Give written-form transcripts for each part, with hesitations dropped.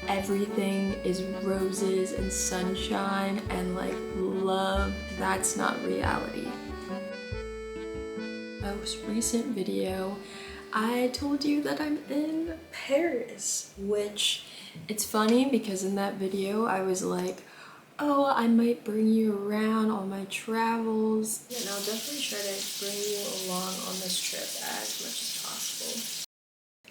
everything is roses and sunshine and like love, that's not reality. Most recent video, I told you that I'm in Paris, which it's funny because in that video I was like, oh, I might bring you around on my travels. Yeah, and I'll definitely try to bring you along on this trip as much as possible.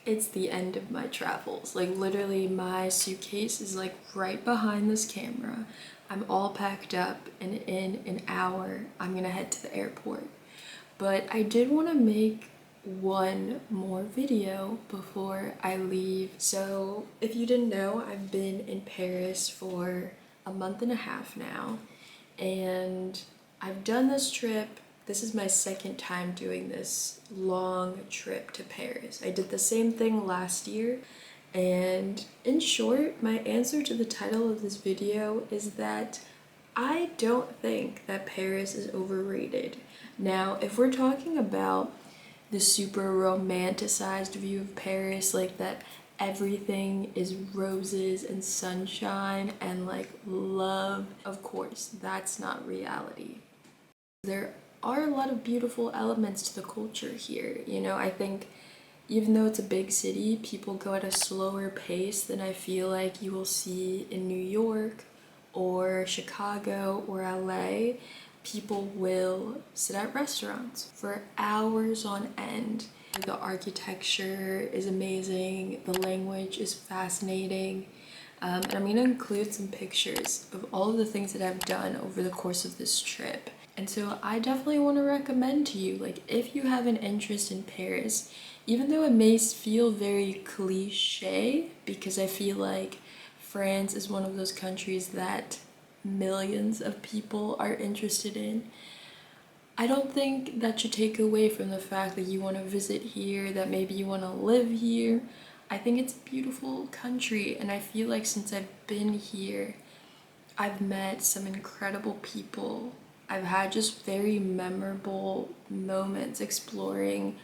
It's the end of my travels. Like literally my suitcase is like right behind this camera. I'm all packed up and in an hour I'm gonna head to the airport. But I did want to make one more video before I leave. So if you didn't know, I've been in Paris for a month and a half now, and I've done this trip. This is my second time doing this long trip to Paris. I did the same thing last year, and in short, my answer to the title of this video is that I don't think that Paris is overrated. Now, if we're talking about the super romanticized view of Paris, like that everything is roses and sunshine and like love, of course, that's not reality. There are a lot of beautiful elements to the culture here. You know, I think even though it's a big city, people go at a slower pace than I feel like you will see in New York or Chicago or LA. People will sit at restaurants for hours on end. The architecture is amazing, the language is fascinating, and I'm gonna include some pictures of all of the things that I've done over the course of this trip. And so I definitely want to recommend to you, like if you have an interest in Paris, even though it may feel very cliche, because I feel like France is one of those countries that millions of people are interested in, I don't think that should take away from the fact that you want to visit here, that maybe you want to live here. I think it's a beautiful country, and I feel like since I've been here, I've met some incredible people. I've had just very memorable moments exploring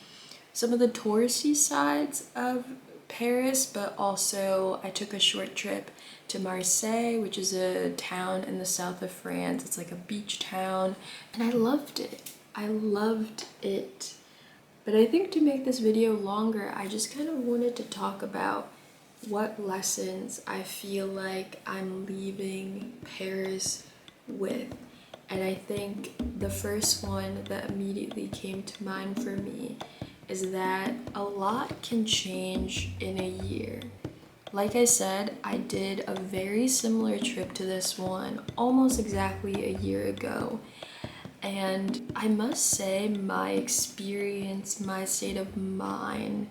some of the touristy sides of Paris, but also I took a short trip to Marseille, which is a town in the south of France. It's like a beach town, and I loved it. I loved it. But I think to make this video longer, I just kind of wanted to talk about what lessons I feel like I'm leaving Paris with. And I think the first one that immediately came to mind for me is that a lot can change in a year. Like I said, I did a very similar trip to this one almost exactly a year ago. And I must say, my experience, my state of mind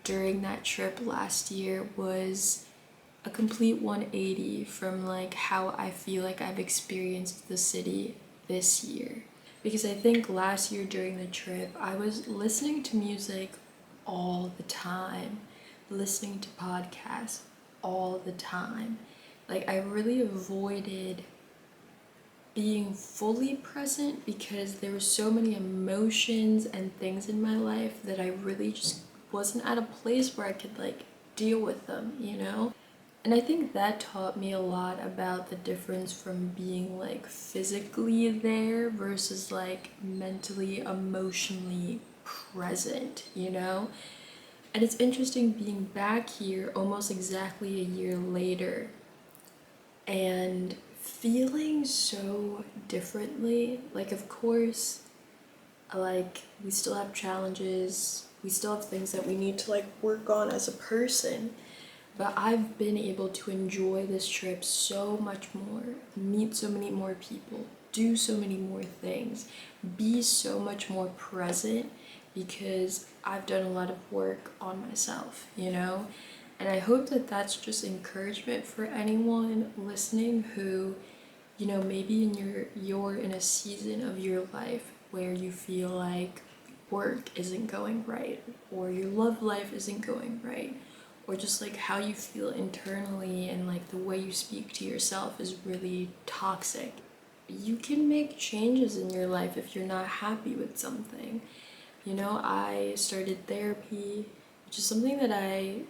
during that trip last year was a complete 180 from like how I feel like I've experienced the city this year. Because I think last year during the trip, I was listening to music all the time, listening to podcasts all the time. Like, I really avoided being fully present because there were so many emotions and things in my life that I really just wasn't at a place where I could like deal with them, you know? And I think that taught me a lot about the difference from being like physically there versus like mentally, emotionally present, you know? And it's interesting being back here almost exactly a year later and feeling so differently. Like, of course, like we still have challenges, we still have things that we need to like work on as a person, but I've been able to enjoy this trip so much more, meet so many more people, do so many more things, be so much more present because I've done a lot of work on myself, you know? And I hope that that's just encouragement for anyone listening who, you know, maybe you're in a season of your life where you feel like work isn't going right or your love life isn't going right, or just like how you feel internally and like the way you speak to yourself is really toxic. You can make changes in your life if you're not happy with something. You know, I started therapy, which is something that I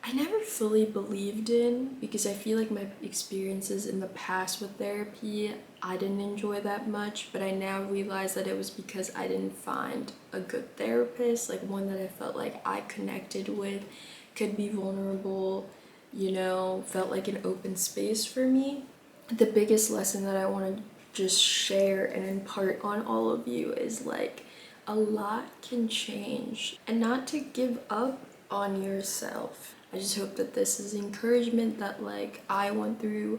I never fully believed in, because I feel like my experiences in the past with therapy, I didn't enjoy that much, but I now realize that it was because I didn't find a good therapist, like one that I felt like I connected with, could be vulnerable, you know, felt like an open space for me. The biggest lesson that I want to just share and impart on all of you is like, a lot can change, and not to give up on yourself. I just hope that this is encouragement that like I went through,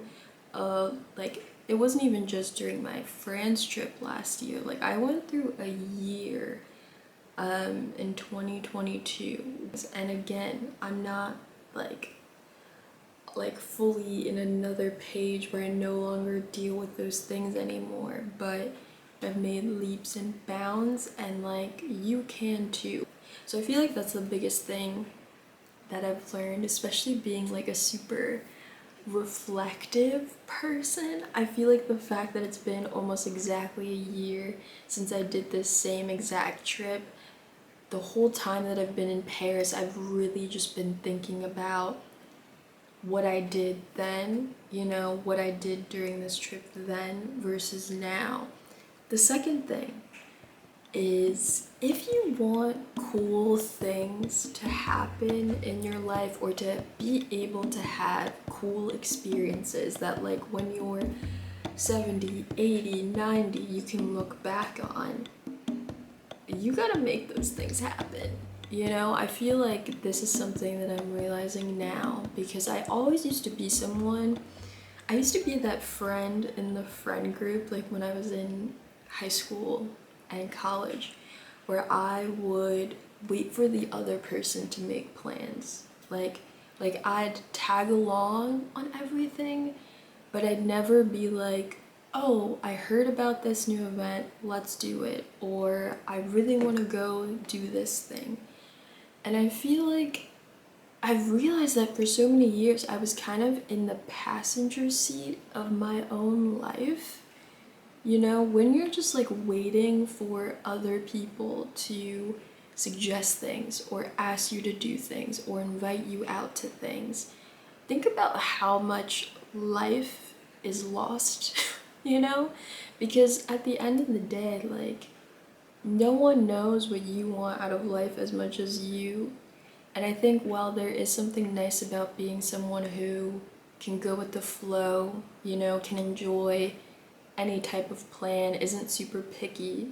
like it wasn't even just during my France trip last year, like I went through a year in 2022. And again, I'm not like fully in another page where I no longer deal with those things anymore, but I've made leaps and bounds, and like you can too. So I feel like that's the biggest thing that I've learned, especially being like a super reflective person. I feel like the fact that it's been almost exactly a year since I did this same exact trip, the whole time that I've been in Paris, I've really just been thinking about what I did then, you know, what I did during this trip then versus now. The second thing is, if you want cool things to happen in your life, or to be able to have cool experiences that like when you're 70, 80, 90, you can look back on, you gotta make those things happen. You know, I feel like this is something that I'm realizing now, because I always used to be someone, I used to be that friend in the friend group, like when I was in high school and college, where I would wait for the other person to make plans. Like I'd tag along on everything, but I'd never be like, oh, I heard about this new event, let's do it, or I really want to go do this thing. And I feel like I've realized that for so many years I was kind of in the passenger seat of my own life. You know, when you're just like waiting for other people to suggest things or ask you to do things or invite you out to things, think about how much life is lost, you know? Because at the end of the day, like, no one knows what you want out of life as much as you. And I think while there is something nice about being someone who can go with the flow, you know, can enjoy any type of plan, isn't super picky,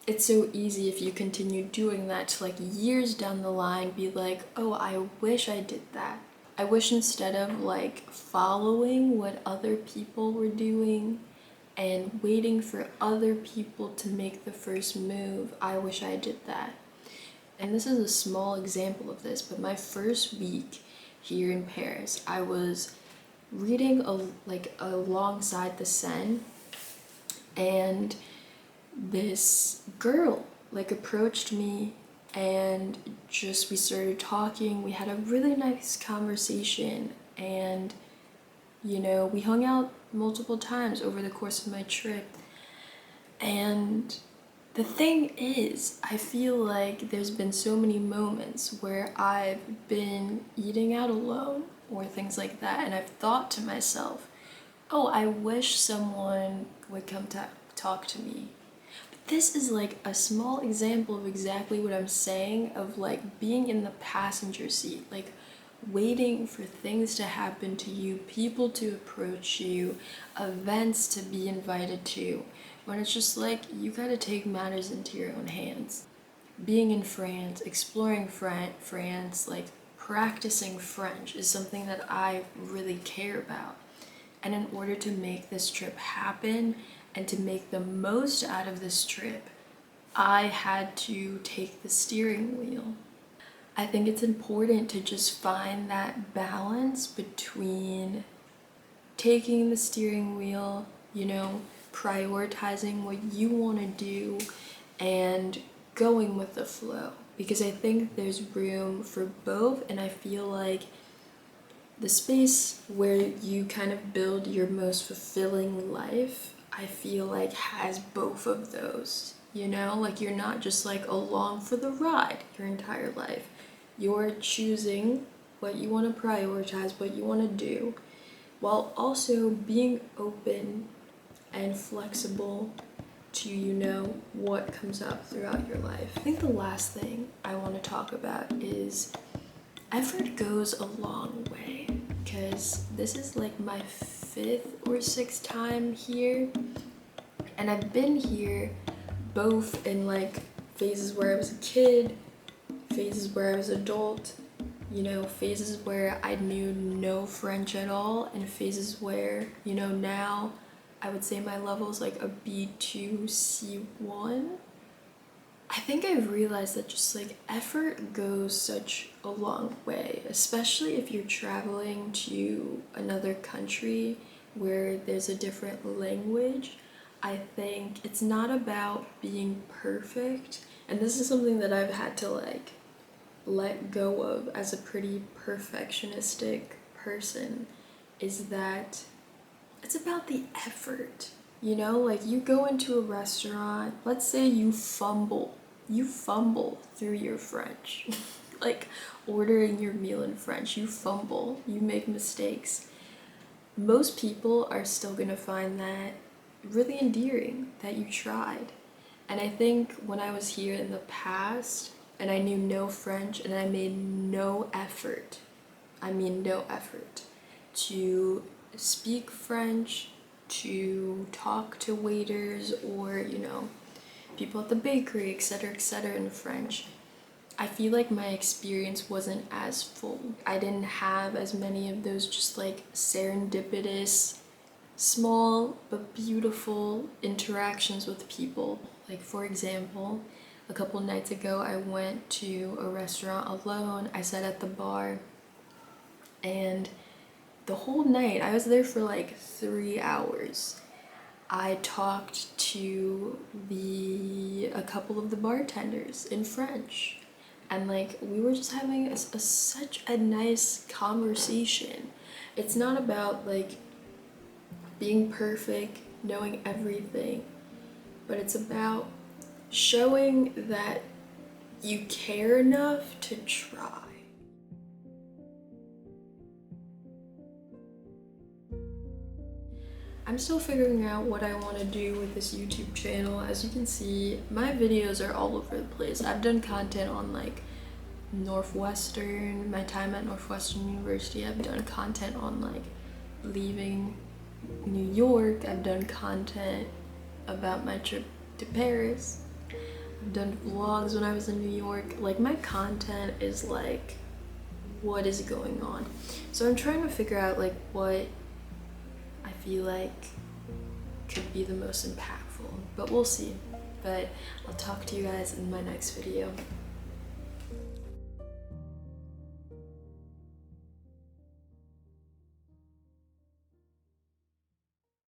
it's so easy if you continue doing that to like years down the line be like, oh, I wish I did that. I wish instead of like following what other people were doing and waiting for other people to make the first move, I wish I did that. And this is a small example of this, but my first week here in Paris, I was reading alongside the Seine, and this girl like approached me, and just we started talking. We had a really nice conversation, and you know, we hung out multiple times over the course of my trip. And the thing is, I feel like there's been so many moments where I've been eating out alone or things like that, and I've thought to myself, oh, I wish someone would come to talk to me. But this is like a small example of exactly what I'm saying, of like being in the passenger seat, like waiting for things to happen to you, people to approach you, events to be invited to, when it's just like you gotta take matters into your own hands. Being in France, exploring France, like practicing French is something that I really care about. And in order to make this trip happen and to make the most out of this trip, I had to take the steering wheel. I think it's important to just find that balance between taking the steering wheel, you know, prioritizing what you want to do, and going with the flow. Because I think there's room for both, and I feel like the space where you kind of build your most fulfilling life, I feel like has both of those. You know, like you're not just like along for the ride your entire life. You're choosing what you want to prioritize, what you want to do, while also being open and flexible to, you know, what comes up throughout your life. I think the last thing I want to talk about is effort goes a long way, because this is like my 5th or 6th time here, and I've been here both in like phases where I was a kid, phases where I was adult, you know, phases where I knew no French at all, and phases where, you know, now I would say my level is like a B2, C1. I think I've realized that just like effort goes such a long way, especially if you're traveling to another country where there's a different language. I think it's not about being perfect, and this is something that I've had to like let go of as a pretty perfectionistic person, is that it's about the effort. You know, like you go into a restaurant, let's say you fumble through your French, like ordering your meal in French, you fumble, you make mistakes. Most people are still gonna find that really endearing that you tried. And I think when I was here in the past and I knew no French and I made no effort, I mean no effort, to speak French, to talk to waiters or, you know, people at the bakery, etc., in French, I feel like my experience wasn't as full. I didn't have as many of those just like serendipitous, small but beautiful interactions with people. Like for example, a couple nights ago I went to a restaurant alone. I sat at the bar, and the whole night, I was there for like 3 hours. I talked to a couple of the bartenders in French, and like we were just having such a nice conversation. It's not about like being perfect, knowing everything, but it's about showing that you care enough to try. I'm still figuring out what I want to do with this YouTube channel. As you can see, my videos are all over the place. I've done content on like Northwestern, my time at Northwestern University. I've done content on like leaving New York. I've done content about my trip to Paris. I've done vlogs when I was in New York. Like my content is like, what is going on? So I'm trying to figure out like what I feel like could be the most impactful, but we'll see. But I'll talk to you guys in my next video.